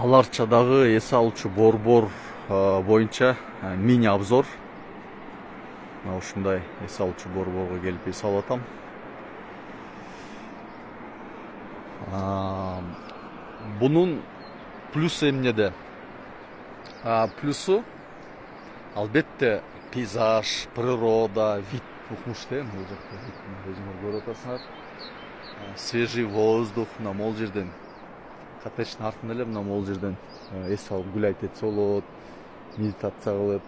Аларчадагы эс алуучу борбор боюнча мини обзор. Ушундай эс алуучу борборго келип эс алып атам. Бунун плюсу эмнеде? Плюсу албетте пейзаж, природа, вид укмуштуу. Бул жакта өзүңөр көрүп атасыңар. Свежий воздух, мына могул жерден коттедждин артында эле мына могул жерден эс алып гулять этсе болот, медитация кылып,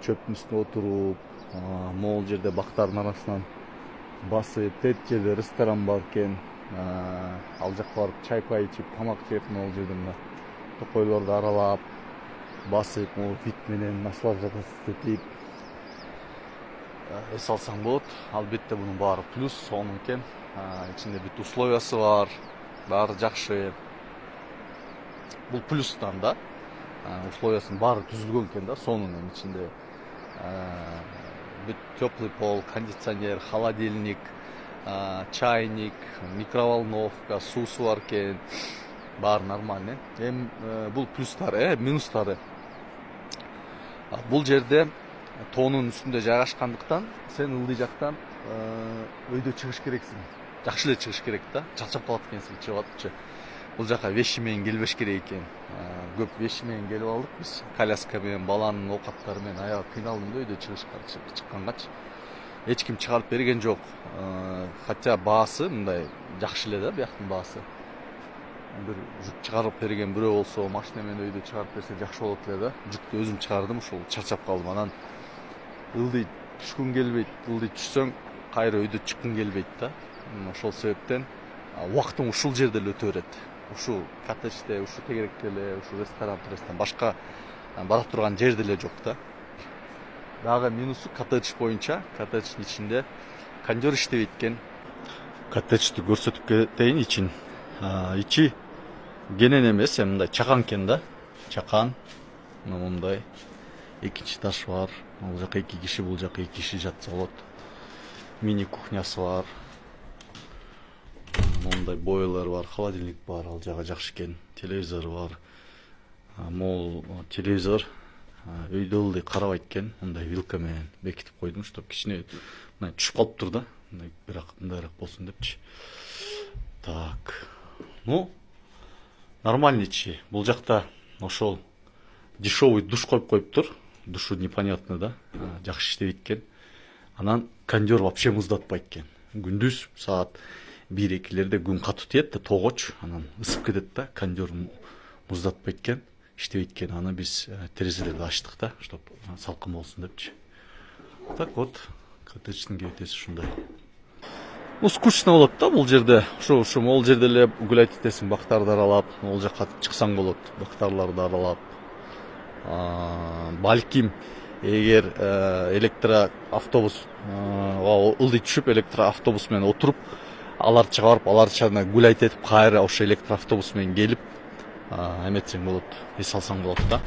чөптүн үстүнө отуруп, могул жерде бактардын арасынан басып, тет жерде ресторан бар экен. Ал жакка барып чай пай ичип, тамак жеп, могул жерде мына токойлорду аралап, басып, могул вид менен наслаждаться эс алсаң болот. Албетте бунун баары плюс, сонун экен. Ичинде бүт условиясы бар, баары жакшы. Бул плюстан да, условиясын баары түзүлгөн экен да, сонун ичинде бүт теплый пол, кондиционер, холодильник, чайник, микроволновка, суусу бар экен. Баары нормально. Бул плюстары, минустары. Бул жерде тоонун үстүндө жайгашкандыктан сен ылдый жактан өйдө чыгыш керексиң. Жакшы эле чыгыш керек да. Чарчап калат экенсиң чыгып атчы. Бул жака вещи менен келбеш керек экен. Көп вещи менен келип алдык биз. Коляска менен, баланын оокаттары менен аябай кыйналдым да өйдө чыккангачы. Эч ким чыгарып берген жок. Хотя баасы мындай жакшы эле да, бияктын баасы. Бир жүк чыгарып берген бирөө болсо, машина менен өйдө чыгарып берсе жакшы болот эле да. Жүктү өзүм чыгардым, ушул чарчап калдым. Анан ылдый түшкүң келбейт, ылдый түшсөң кайра өйдө чыккың келбейт да. Ошол себептен убактың ушул жерде эле өтө берет. Ушул коттеджде, ушул тегеректе эле, ушул ресторан, башка бара турган жерде эле жок да. Дагы минусу коттедж боюнча, коттедждин ичинде кондер иштебейт экен. Коттеджди көрсөтүп кетейин ичин. Ичи кенен эмес, мындай чакан экен да. Чакан. Мындай экинчи этаж бар. Бул жака 2 киши, бул жака 2 киши жатса болот. Мини кухнясы бар. Мындай бойлар бар, холодильник бар, ал жагы жакшы экен. Телевизор бар. Мол телевизор өйдө ылдый карабайт экен. Мындай вилка менен бекитип койдум, чтоб кичине мына түшүп калыптыр да. Бирок мындайраак болсун депчи. Так. Нормальный ичи. Бул жакта ошол дешевый душ коюп коюптур. Душу непонятно да. Жакшы иштебейт экен. Анан кондер вообще муздатпайт экен. Күндүз саат 1-2-лерде күн катуу тиет да, тогоч, анан ысып кетет да, кондер муздатпайт экен, иштебейт экен. Аны биз терезелерди ачтык да, чтоб салкын болсун депчи. Так вот, коттедждин кебетеси ушундай. Скучно болот да бул жерде. Ушу могул жерде эле гулять этесиң, бактарды аралап, могул жакка чыксаң болот, бактарларды аралап. Балким эгер электроавтобус ылдый түшүп электроавтобус менен отуруп, аларчага барып, аларчаны гулять этип, кайра ошо электроавтобус менен келип, эметсең болот, эс алсаң болот да.